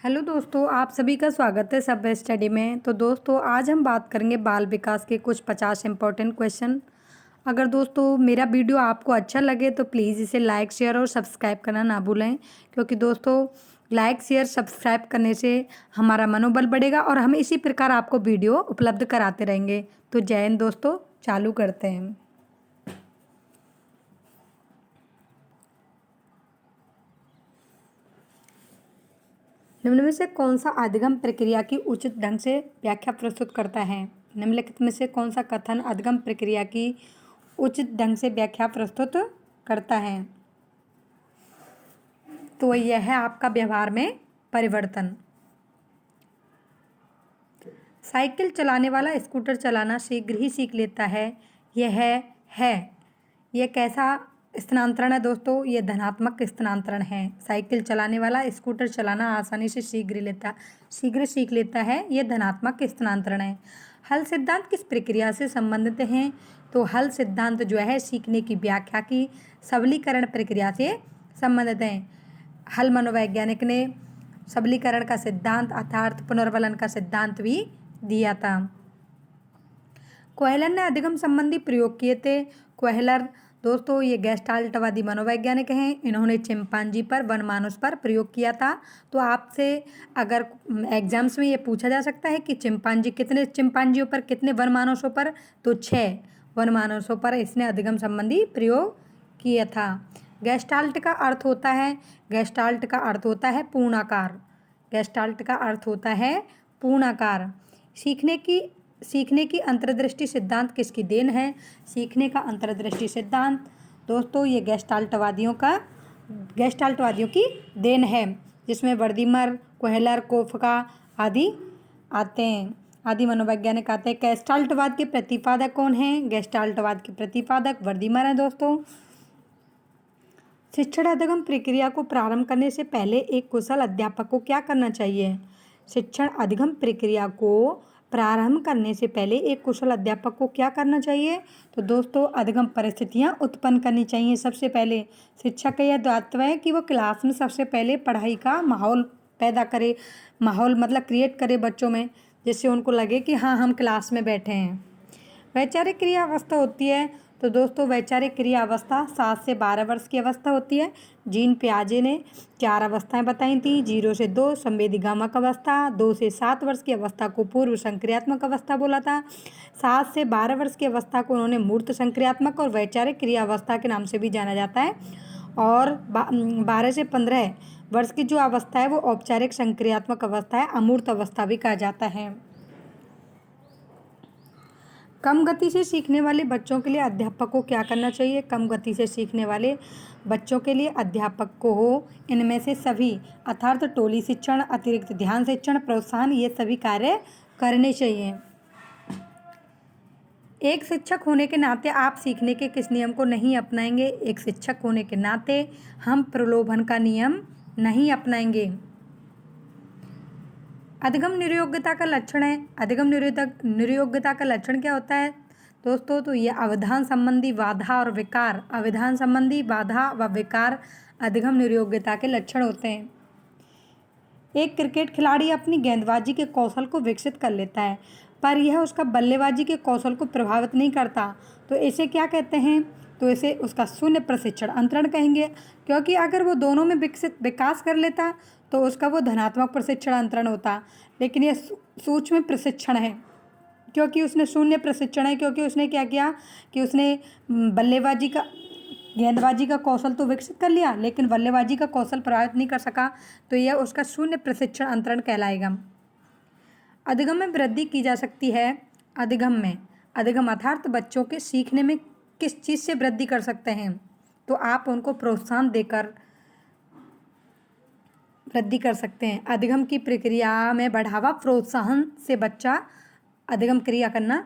Hello दोस्तों, आप सभी का स्वागत है सब स्टडी में। तो दोस्तों आज हम बात करेंगे बाल विकास के कुछ 50 इम्पोर्टेंट क्वेश्चन। अगर दोस्तों मेरा वीडियो आपको अच्छा लगे तो प्लीज़ इसे लाइक शेयर और सब्सक्राइब करना ना भूलें, क्योंकि दोस्तों लाइक शेयर सब्सक्राइब करने से हमारा मनोबल बढ़ेगा और हम इसी प्रकार आपको वीडियो उपलब्ध कराते रहेंगे। तो जय हिंद दोस्तों, चालू करते हैं। निम्न में से कौन सा अधिगम प्रक्रिया की उचित ढंग से व्याख्या प्रस्तुत करता है? निम्नलिखित में से कौन सा कथन अधिगम प्रक्रिया की उचित ढंग से व्याख्या प्रस्तुत करता है? तो यह है आपका व्यवहार में परिवर्तन। साइकिल चलाने वाला स्कूटर चलाना शीघ्र ही सीख लेता है। यह है यह कैसा स्थानांतरण है दोस्तों? ये धनात्मक स्थानांतरण है। साइकिल चलाने वाला स्कूटर चलाना आसानी से शीघ्र सीख लेता है, यह धनात्मक स्थानांतरण है। हल सिद्धांत किस प्रक्रिया से संबंधित हैं? तो हल सिद्धांत जो है सीखने की व्याख्या की सबलीकरण प्रक्रिया से संबंधित है। हल मनोवैज्ञानिक ने सबलीकरण का सिद्धांत अर्थात पुनर्वलन का सिद्धांत भी दिया था। कोहलर ने अधिगम संबंधी प्रयोग किए थे। कोहलर दोस्तों ये गेस्टाल्टवादी मनोवैज्ञानिक हैं। इन्होंने चिंपांजी पर वनमानुष पर प्रयोग किया था। तो आपसे अगर एग्जाम्स में ये पूछा जा सकता है कि कितने चिंपांजियों पर, कितने वनमानुषों पर? तो 6 वनमानुषों पर इसने अधिगम संबंधी प्रयोग किया था। गेस्टाल्ट का अर्थ होता है पूर्णाकार। गेस्टाल्ट का अर्थ होता है पूर्णाकार। सीखने की अंतर्दृष्टि सिद्धांत किसकी देन है? सीखने का अंतर्दृष्टि सिद्धांत दोस्तों ये गेस्टाल्टवादियों की देन है, जिसमें वर्दीमर, कोहलर, कोफका आदि आते हैं, आदि मनोवैज्ञानिक आते हैं। गेस्टाल्टवाद के प्रतिपादक कौन हैं? गेस्टाल्टवाद के प्रतिपादक वर्दीमर हैं दोस्तों। शिक्षण अधिगम प्रक्रिया को प्रारंभ करने से पहले एक कुशल अध्यापक को क्या करना चाहिए? शिक्षण अधिगम प्रक्रिया को प्रारंभ करने से पहले एक कुशल अध्यापक को क्या करना चाहिए? तो दोस्तों अधिगम परिस्थितियां उत्पन्न करनी चाहिए। सबसे पहले शिक्षक का यह दायित्व है कि वो क्लास में सबसे पहले पढ़ाई का माहौल पैदा करे, माहौल मतलब क्रिएट करे बच्चों में, जिससे उनको लगे कि हाँ हम क्लास में बैठे हैं। वैचारिक क्रिया अवस्था होती है। तो दोस्तों वैचारिक क्रिया अवस्था 7 से 12 वर्ष की अवस्था होती है। जीन पियाजे ने 4 अवस्थाएं बताई थी। 0 से 2 संवेदीगामक अवस्था, 2 से 7 वर्ष की अवस्था को पूर्व संक्रियात्मक अवस्था बोला था, 7 से 12 वर्ष की अवस्था को उन्होंने मूर्त संक्रियात्मक और वैचारिक क्रिया अवस्था के नाम से भी जाना जाता है। और 12 से 15 वर्ष की जो अवस्था है वो औपचारिक संक्रियात्मक अवस्था है, अमूर्त अवस्था भी कहा जाता है। कम गति से सीखने वाले बच्चों के लिए अध्यापक को क्या करना चाहिए? कम गति से सीखने वाले बच्चों के लिए अध्यापक को इनमें से सभी अर्थात टोली शिक्षण, अतिरिक्त ध्यान शिक्षण, प्रोत्साहन, ये सभी कार्य करने चाहिए। एक शिक्षक होने के नाते आप सीखने के किस नियम को नहीं अपनाएंगे? एक शिक्षक होने के नाते हम प्रलोभन का नियम नहीं अपनाएंगे। अधिगम निरयोग्यता का लक्षण है। अधिगम निरयोग्यता का लक्षण क्या होता है दोस्तों? तो ये अवधान संबंधी बाधा और विकार, अवधान संबंधी बाधा व विकार अधिगम निरयोग्यता के लक्षण होते हैं। एक क्रिकेट खिलाड़ी अपनी गेंदबाजी के कौशल को विकसित कर लेता है, पर यह उसका बल्लेबाजी के कौशल को प्रभावित नहीं करता, तो इसे क्या कहते हैं? तो इसे उसका शून्य प्रशिक्षण अंतरण कहेंगे, क्योंकि अगर वो दोनों में विकास कर लेता तो उसका वो धनात्मक प्रशिक्षण अंतरण होता। लेकिन यह सूक्ष्म प्रशिक्षण है, क्योंकि उसने शून्य प्रशिक्षण है, क्योंकि उसने क्या किया कि उसने गेंदबाजी का कौशल तो विकसित कर लिया, लेकिन बल्लेबाजी का कौशल प्रभावित नहीं कर सका, तो यह उसका शून्य प्रशिक्षण अंतरण कहलाएगा। अधिगम में वृद्धि की जा सकती है। अधिगम अर्थात बच्चों के सीखने में किस चीज़ से वृद्धि कर सकते हैं? तो आप उनको प्रोत्साहन देकर वृद्धि कर सकते हैं। अधिगम की प्रक्रिया में बढ़ावा प्रोत्साहन से बच्चा अधिगम क्रिया करना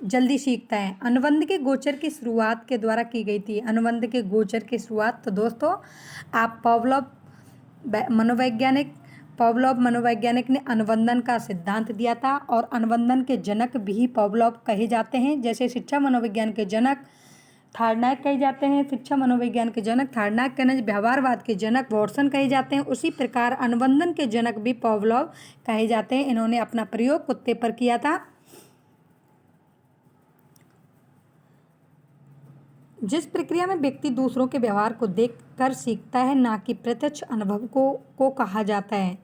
जल्दी सीखता है। अनुबंध के गोचर की शुरुआत के द्वारा की गई थी। अनुबंध के गोचर की शुरुआत तो दोस्तों आप पॉवलोव मनोवैज्ञानिक ने अनुबंधन का सिद्धांत दिया था, और अनुबंधन के जनक भी पॉवलोव कहे जाते हैं। जैसे शिक्षा मनोविज्ञान के जनक थार्डनाक कहे जाते हैं शिक्षा मनोविज्ञान के जनक। थार्डनाक कहना व्यवहारवाद के जनक वॉटसन कहे जाते हैं। उसी प्रकार अनुबंधन के जनक भी पावलोव कहे जाते हैं। इन्होंने अपना प्रयोग कुत्ते पर किया था। जिस प्रक्रिया में व्यक्ति दूसरों के व्यवहार को देखकर सीखता है, ना कि प्रत्यक्ष अनुभव को कहा जाता है।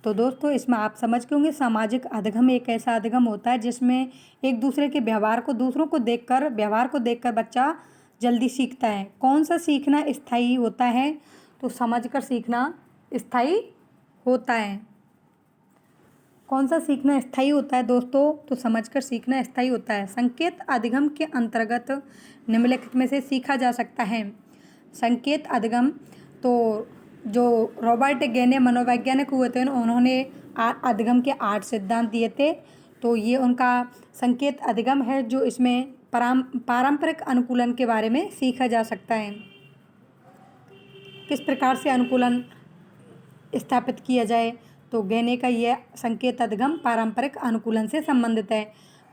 तो दोस्तों इसमें आप समझ के होंगे, सामाजिक अधिगम एक ऐसा अधिगम होता है जिसमें एक दूसरे के व्यवहार को व्यवहार को देखकर बच्चा जल्दी सीखता है। कौन सा सीखना स्थायी होता है? तो समझकर सीखना स्थायी होता है। कौन सा सीखना स्थायी होता है दोस्तों? तो समझकर सीखना स्थायी होता है। संकेत अधिगम के अंतर्गत निम्नलिखित में से सीखा जा सकता है। संकेत अधिगम, तो जो रॉबर्ट गेने मनोवैज्ञानिक हुए थे, उन्होंने अधिगम के 8 सिद्धांत दिए थे। तो ये उनका संकेत अधिगम है, जो इसमें पारंपरिक अनुकूलन के बारे में सीखा जा सकता है। किस प्रकार से अनुकूलन स्थापित किया जाए? तो गेने का यह संकेत अधिगम पारंपरिक अनुकूलन से संबंधित है।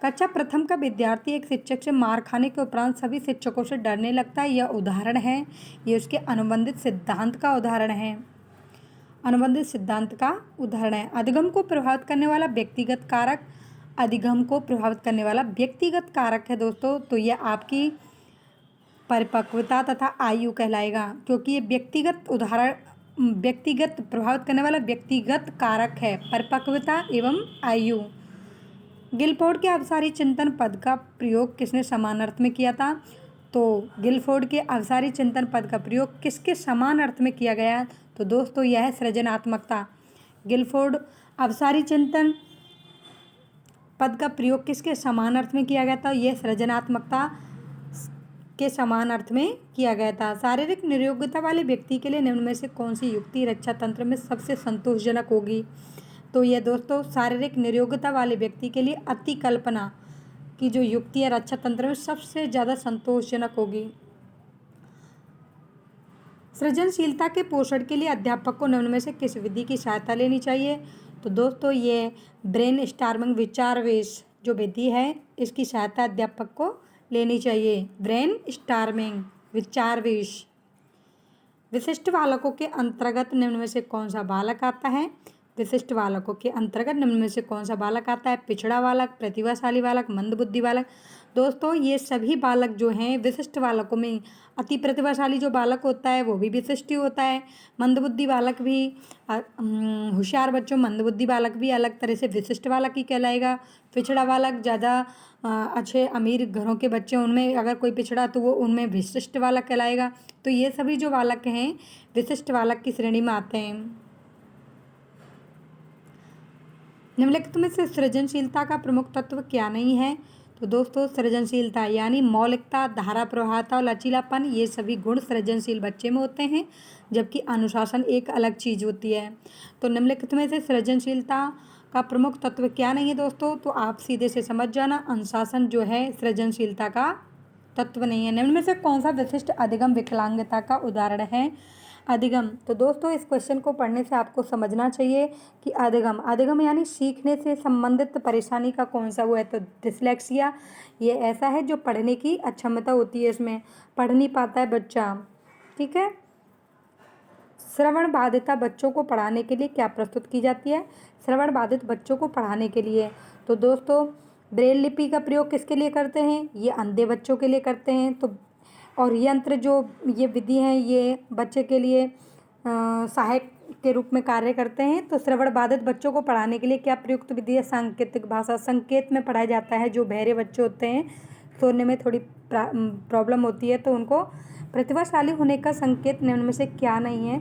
कक्षा प्रथम का विद्यार्थी एक शिक्षक से मार खाने के उपरांत सभी शिक्षकों से डरने लगता है, यह उदाहरण है। ये उसके अनुबंधित सिद्धांत का उदाहरण है। अनुबंधित सिद्धांत का उदाहरण है। अधिगम को प्रभावित करने वाला व्यक्तिगत कारक, अधिगम को प्रभावित करने वाला व्यक्तिगत कारक है दोस्तों। तो यह आपकी परिपक्वता तथा आयु कहलाएगा, क्योंकि ये व्यक्तिगत प्रभावित करने वाला व्यक्तिगत कारक है, परिपक्वता एवं आयु। गिलफोर्ड के अवसारी चिंतन पद का प्रयोग किसने समान अर्थ में किया था? तो गिलफोर्ड के अवसारी चिंतन पद का प्रयोग किसके समान अर्थ में किया गया? तो दोस्तों यह है सृजनात्मकता। गिलफोर्ड अवसारी चिंतन पद का प्रयोग किसके समान अर्थ में किया गया था? यह सृजनात्मकता के समान अर्थ में किया गया था। शारीरिक निरोगता वाले व्यक्ति के लिए निम्न में से कौन सी युक्ति रक्षा तंत्र में सबसे संतोषजनक होगी? तो यह दोस्तों शारीरिक निरोगता वाले व्यक्ति के लिए अतिकल्पना की जो युक्ति है रक्षा तंत्र में सबसे ज़्यादा संतोषजनक होगी। सृजनशीलता के पोषण के लिए अध्यापक को निम्न में से किस विधि की सहायता लेनी चाहिए? तो दोस्तों ये ब्रेन स्टॉर्मिंग विचारवेश जो विधि है, इसकी सहायता अध्यापक को लेनी चाहिए। ब्रेन स्टॉर्मिंग विचारवेश। विशिष्ट बालकों के अंतर्गत निम्न में से कौन सा बालक आता है? विशिष्ट बालकों के अंतर्गत निम्न में से कौन सा बालक आता है? पिछड़ा बालक, प्रतिभाशाली बालक, मंदबुद्धि बालक। दोस्तों ये सभी बालक जो हैं विशिष्ट बालकों में, अति प्रतिभाशाली जो बालक होता है वो भी विशिष्ट ही होता है। मंदबुद्धि बालक भी, होशियार बच्चों मंदबुद्धि बालक भी अलग तरह से विशिष्ट बालक ही कहलाएगा। पिछड़ा बालक ज़्यादा अच्छे अमीर घरों के बच्चे, उनमें अगर कोई पिछड़ा तो वो उनमें विशिष्ट बालक कहलाएगा। तो ये सभी जो बालक हैं विशिष्ट बालक की श्रेणी में आते हैं। निम्नलिखित में से सृजनशीलता का प्रमुख तत्व क्या नहीं है? तो दोस्तों सृजनशीलता यानी मौलिकता, धारा प्रवाहता और लचीलापन, ये सभी गुण सृजनशील बच्चे में होते हैं, जबकि अनुशासन एक अलग चीज़ होती है। तो निम्नलिखित में से सृजनशीलता का प्रमुख तत्व क्या नहीं है दोस्तों? तो आप सीधे से समझ जाना, अनुशासन जो है सृजनशीलता का तत्व नहीं है। निम्न में से कौन सा विशिष्ट अधिगम विकलांगता का उदाहरण है? अधिगम, तो दोस्तों इस क्वेश्चन को पढ़ने से आपको समझना चाहिए कि अधिगम यानी सीखने से संबंधित परेशानी का कौन सा वो है? तो डिसलेक्सिया, ये ऐसा है जो पढ़ने की अक्षमता होती है, इसमें पढ़ नहीं पाता है बच्चा। ठीक है। श्रवण बाधिता बच्चों को पढ़ाने के लिए क्या प्रस्तुत की जाती है? श्रवण बाधित बच्चों को पढ़ाने के लिए तो दोस्तों ब्रेल लिपि का प्रयोग किसके लिए करते हैं? ये अंधे बच्चों के लिए करते हैं। तो और यंत्र जो ये विधि है ये बच्चे के लिए सहायक के रूप में कार्य करते हैं। तो श्रवण बाधित बच्चों को पढ़ाने के लिए क्या प्रयुक्त विधि है? सांकेतिक भाषा, संकेत में पढ़ाया जाता है। जो बहरे बच्चे होते हैं, सुनने में थोड़ी प्रॉब्लम होती है, तो उनको प्रतिभाशाली होने का संकेत निम्न में से क्या नहीं है?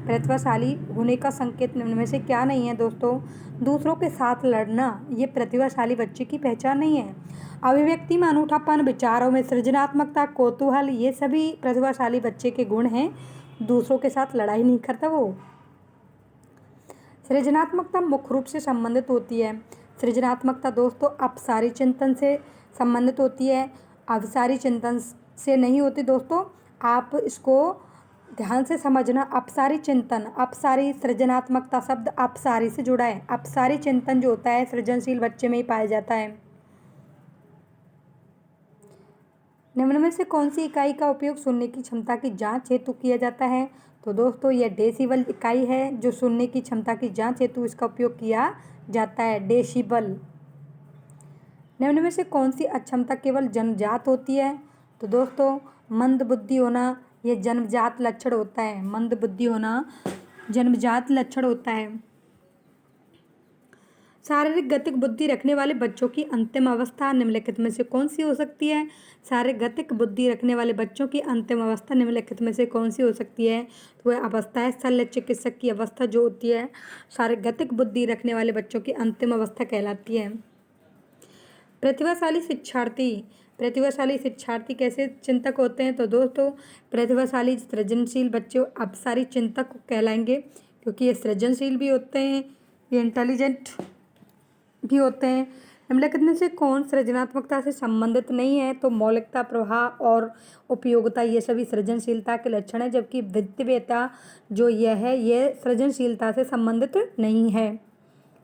प्रतिभाशाली होने का संकेत निम्न में से क्या नहीं है दोस्तों? दूसरों के साथ लड़ना, ये प्रतिभाशाली बच्चे की पहचान नहीं है। अभिव्यक्ति में अनूठापन, विचारों में सृजनात्मकता, कौतूहल, ये सभी प्रतिभाशाली बच्चे के गुण हैं। दूसरों के साथ लड़ाई नहीं करता वो। सृजनात्मकता मुख्य रूप से संबंधित होती है। सृजनात्मकता दोस्तों अपसारी चिंतन से संबंधित होती है, अवसारी चिंतन से नहीं होती दोस्तों। आप इसको ध्यान से समझना। अपसारी चिंतन, अपसारी सृजनात्मकता शब्द अपसारी से जुड़ा है। अपसारी चिंतन जो होता है सृजनशील बच्चे में ही पाया जाता है। निम्न में से कौन सी इकाई का उपयोग सुनने की क्षमता की जांच हेतु किया जाता है? तो दोस्तों यह डेसिबल इकाई है जो सुनने की क्षमता की जांच हेतु इसका उपयोग किया जाता है, डेसिबल। निम्न में से कौन सी अक्षमता केवल जन्मजात होती है? तो दोस्तों मंद बुद्धि होना यह जन्मजात लक्षण होता है। मंद बुद्धि होना जन्मजात लक्षण होता है। शारीरिक गतिक बुद्धि रखने वाले बच्चों की अंतिम अवस्था निम्नलिखित में से कौन सी हो सकती है? शारीरिक गतिक बुद्धि रखने वाले बच्चों की अंतिम अवस्था निम्नलिखित में से कौन सी हो सकती है? तो वह अवस्था है शल्य चिकित्सक की अवस्था जो होती है शारीरिक गतिक बुद्धि रखने वाले बच्चों की अंतिम अवस्था कहलाती है। प्रतिभाशाली शिक्षार्थी। प्रतिभाशाली शिक्षार्थी कैसे चिंतक होते हैं? तो दोस्तों प्रतिभाशाली सृजनशील बच्चे अब सारी चिंतक कहलाएंगे क्योंकि ये सृजनशील भी होते हैं, ये इंटेलिजेंट भी होते हैं। निम्नलिखित में से कौन सृजनात्मकता से संबंधित नहीं है? तो मौलिकता, प्रवाह और उपयोगिता ये सभी सृजनशीलता के लक्षण है, जबकि वित्तीयता जो यह है ये सृजनशीलता से संबंधित नहीं है।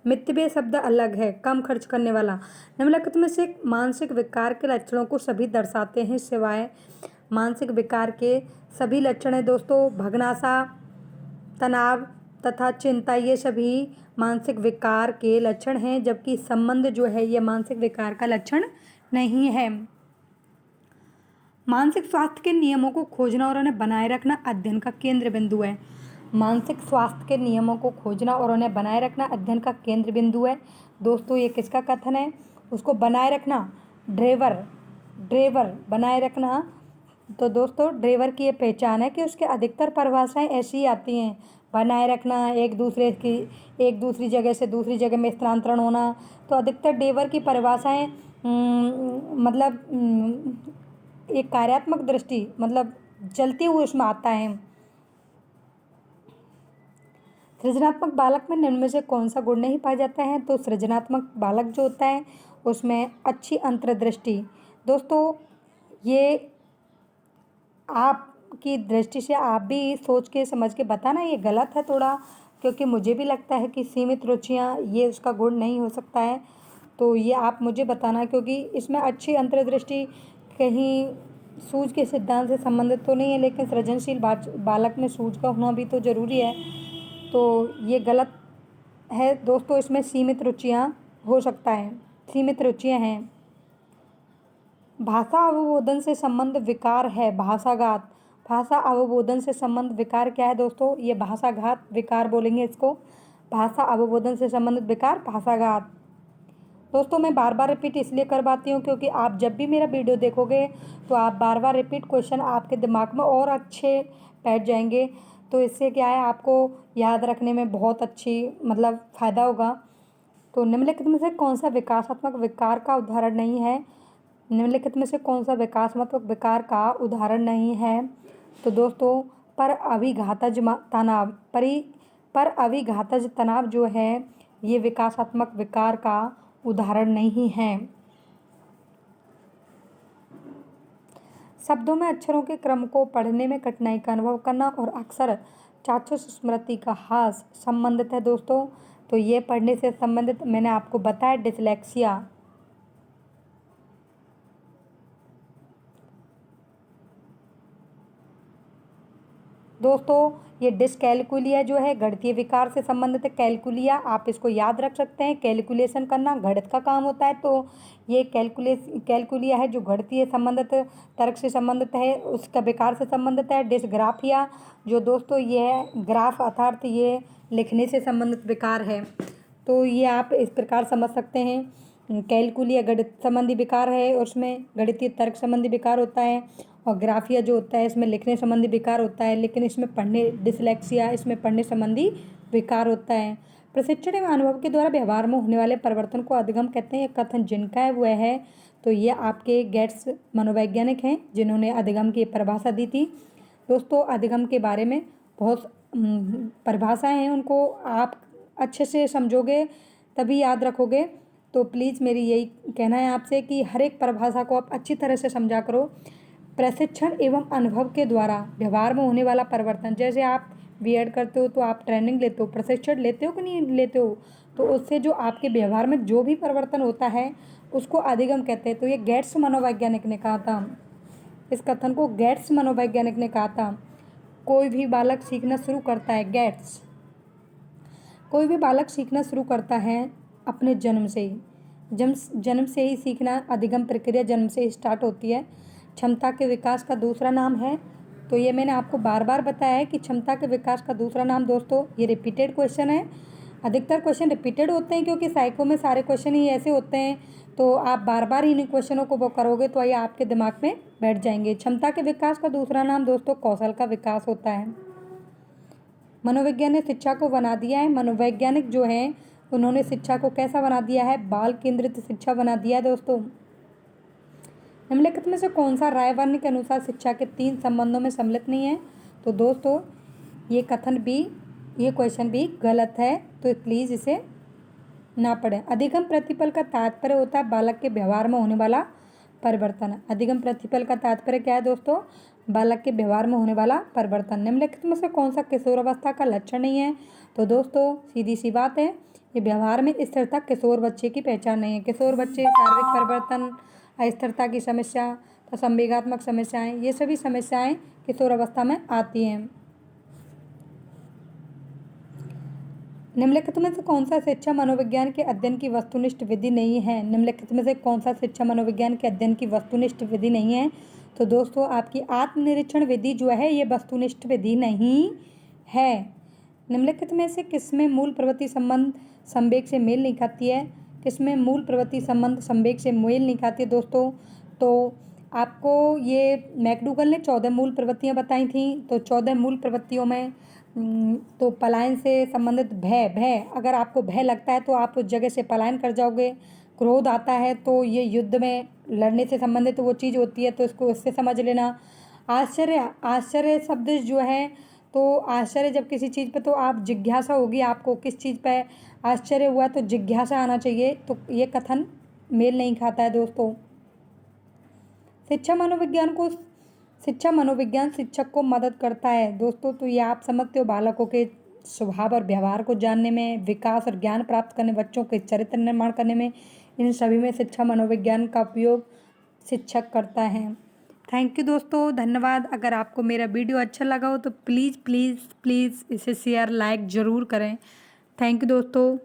मितव्यय शब्द अलग है, कम खर्च करने वाला। निम्नलिखित में से मानसिक विकार के लक्षणों को सभी दर्शाते हैं सिवाय मानसिक विकार के सभी लक्षण है दोस्तों भग्नाशा, तनाव तथा चिंता ये सभी मानसिक विकार के लक्षण हैं, जबकि संबंध जो है ये मानसिक विकार का लक्षण नहीं है। मानसिक स्वास्थ्य के नियमों को खोजना और उन्हें बनाए रखना अध्ययन का केंद्र बिंदु है। मानसिक स्वास्थ्य के नियमों को खोजना और उन्हें बनाए रखना अध्ययन का केंद्र बिंदु है। दोस्तों ये किसका कथन है? उसको बनाए रखना, ड्रेवर बनाए रखना। तो दोस्तों ड्रेवर की ये पहचान है कि उसके अधिकतर परिभाषाएं ऐसी ही आती हैं, बनाए रखना, एक दूसरी जगह से दूसरी जगह में स्थानांतरण होना। तो अधिकतर ड्रेवर की परिभाषाएं एक कार्यात्मक दृष्टि मतलब चलते हुए उसमें आता है। सृजनात्मक बालक में निम्न में से कौन सा गुण नहीं पाया जाता है? तो सृजनात्मक बालक जो होता है उसमें अच्छी अंतर्दृष्टि। दोस्तों ये आपकी दृष्टि से आप भी सोच के समझ के बताना ये गलत है थोड़ा, क्योंकि मुझे भी लगता है कि सीमित रुचियाँ ये उसका गुण नहीं हो सकता है। तो ये आप मुझे बताना, क्योंकि इसमें अच्छी अंतर्दृष्टि कहीं सूझ के सिद्धांत से संबंधित तो नहीं है, लेकिन सृजनशील बालक में सूझ का होना भी तो जरूरी है। तो ये गलत है दोस्तों, इसमें सीमित रुचियाँ हो सकता है, सीमित रुचियाँ हैं। भाषा अवबोधन से संबंध विकार है भाषाघात। भाषा अवबोधन से संबंध विकार क्या है दोस्तों? ये भाषाघात विकार बोलेंगे इसको। भाषा अवबोधन से संबंधित विकार भाषाघात। दोस्तों मैं बार बार रिपीट इसलिए करवाती हूँ क्योंकि आप जब भी मेरा वीडियो देखोगे तो आप बार बार रिपीट क्वेश्चन आपके दिमाग में और अच्छे बैठ जाएंगे। तो इससे क्या है, आपको याद रखने में बहुत अच्छी फ़ायदा होगा। तो निम्नलिखित में से कौन सा विकासात्मक विकार का उदाहरण नहीं है? निम्नलिखित में से कौन सा विकासात्मक विकार का उदाहरण नहीं है? तो दोस्तों पर अभिघातज तनाव जो है ये विकासात्मक विकार का उदाहरण नहीं है। शब्दों में अक्षरों के क्रम को पढ़ने में कठिनाई का अनुभव करना और अक्सर चाक्षुष स्मृति का ह्रास संबंधित है दोस्तों। तो ये पढ़ने से संबंधित मैंने आपको बताया डिसलेक्सिया। दोस्तों ये डिसकैलकुलिया जो है गणितीय विकार से संबंधित है। कैलकुलिया आप इसको याद रख सकते हैं, कैलकुलेशन करना गणित का काम होता है। तो ये कैलकुलिया है जो गणितीय संबंधित तर्क से संबंधित है, उसका विकार से संबंधित है। डिसग्राफिया जो दोस्तों ये है ग्राफ अर्थात ये लिखने से संबंधित विकार है। तो ये आप इस प्रकार समझ सकते हैं, कैलकुलिया गणित संबंधी विकार है, उसमें गणितीय तर्क संबंधी विकार होता है, और ग्राफिया जो होता है इसमें लिखने संबंधी विकार होता है, लेकिन इसमें डिसलेक्सिया इसमें पढ़ने संबंधी विकार होता है। प्रशिक्षण एवं अनुभव के द्वारा व्यवहार में होने वाले परिवर्तन को अधिगम कहते हैं। ये कथन जिनका है वह है तो ये आपके गेट्स मनोवैज्ञानिक हैं जिन्होंने अधिगम की परिभाषा दी थी। दोस्तों अधिगम के बारे में बहुत परिभाषाएं हैं, उनको आप अच्छे से समझोगे तभी याद रखोगे। तो प्लीज़ मेरी यही कहना है आपसे कि हर एक परिभाषा को आप अच्छी तरह से समझा करो। प्रशिक्षण एवं अनुभव के द्वारा व्यवहार में होने वाला परिवर्तन, जैसे आप बीएड करते हो तो आप ट्रेनिंग लेते हो, प्रशिक्षण लेते हो कि नहीं लेते हो, तो उससे जो आपके व्यवहार में जो भी परिवर्तन होता है उसको अधिगम कहते हैं। तो ये गेट्स मनोवैज्ञानिक ने कहा था। इस कथन को गेट्स मनोवैज्ञानिक ने कहा था। कोई भी बालक सीखना शुरू करता है, गेट्स, कोई भी बालक सीखना शुरू करता है अपने जन्म से ही। जन्म से ही सीखना, अधिगम प्रक्रिया जन्म से ही स्टार्ट होती है। क्षमता के विकास का दूसरा नाम है, तो ये मैंने आपको बार बार बताया है कि क्षमता के विकास का दूसरा नाम दोस्तों, ये रिपीटेड क्वेश्चन है। अधिकतर क्वेश्चन रिपीटेड होते हैं क्योंकि साइको में सारे क्वेश्चन ही ऐसे होते हैं, तो आप बार बार इन क्वेश्चनों को वो करोगे तो ये आपके दिमाग में बैठ जाएंगे। क्षमता के विकास का दूसरा नाम दोस्तों कौशल का विकास होता है। मनोविज्ञान ने शिक्षा को बना दिया है, मनोवैज्ञानिक जो हैं उन्होंने शिक्षा को कैसा बना दिया है, बाल केंद्रित शिक्षा बना दिया है दोस्तों। निम्नलिखित में से कौन सा रायवर्णी के अनुसार शिक्षा के 3 संबंधों में सम्मिलित नहीं है? तो दोस्तों ये कथन भी, ये क्वेश्चन भी गलत है, तो प्लीज़ इसे ना पढ़ें। अधिगम प्रतिपल का तात्पर्य होता है बालक के व्यवहार में होने वाला परिवर्तन। अधिगम प्रतिपल का तात्पर्य क्या है दोस्तों? बालक के व्यवहार में होने वाला परिवर्तन। निम्नलिखित में से कौन सा किशोरावस्था का लक्षण नहीं है? तो दोस्तों सीधी सी बात है, ये व्यवहार में स्थिरता किशोर बच्चे की पहचान नहीं है। किशोर बच्चे शारीरिक परिवर्तन, अस्थिरता की समस्या, तो संवेगात्मक समस्याएं, ये सभी समस्याएं किशोरावस्था में आती हैं। निम्नलिखित में से कौन सा शिक्षा मनोविज्ञान के अध्ययन की वस्तुनिष्ठ विधि नहीं है? निम्नलिखित में से कौन सा शिक्षा मनोविज्ञान के अध्ययन की वस्तुनिष्ठ विधि नहीं है? तो दोस्तों आपकी आत्मनिरीक्षण विधि जो है ये वस्तुनिष्ठ विधि नहीं है। निम्नलिखित में से किसमें मूल प्रवृत्ति संबंध संवेग से मेल नहीं खाती है? किसमें मूल प्रवृत्ति संबंध संवेग से मेल नहीं खाती है दोस्तों? तो आपको ये मैकडूगल ने 14 मूल प्रवृत्तियाँ बताई थी, तो 14 मूल प्रवृत्तियों में तो पलायन से संबंधित भय, अगर आपको भय लगता है तो आप उस जगह से पलायन कर जाओगे। क्रोध आता है तो ये युद्ध में लड़ने से संबंधित वो चीज़ होती है, तो इसको इससे समझ लेना। आश्चर्य शब्द जो है, तो आश्चर्य जब किसी चीज़ पे, तो आप जिज्ञासा होगी, आपको किस चीज़ पे आश्चर्य हुआ तो जिज्ञासा आना चाहिए, तो ये कथन मेल नहीं खाता है दोस्तों। शिक्षा मनोविज्ञान शिक्षक को मदद करता है दोस्तों, तो ये आप समझते हो, बालकों के स्वभाव और व्यवहार को जानने में, विकास और ज्ञान प्राप्त करने, बच्चों के चरित्र निर्माण करने में, इन सभी में शिक्षा मनोविज्ञान का उपयोग शिक्षक करता है। थैंक यू दोस्तों, धन्यवाद। अगर आपको मेरा वीडियो अच्छा लगा हो तो प्लीज़ प्लीज़ प्लीज़ इसे शेयर लाइक ज़रूर करें। थैंक यू दोस्तों।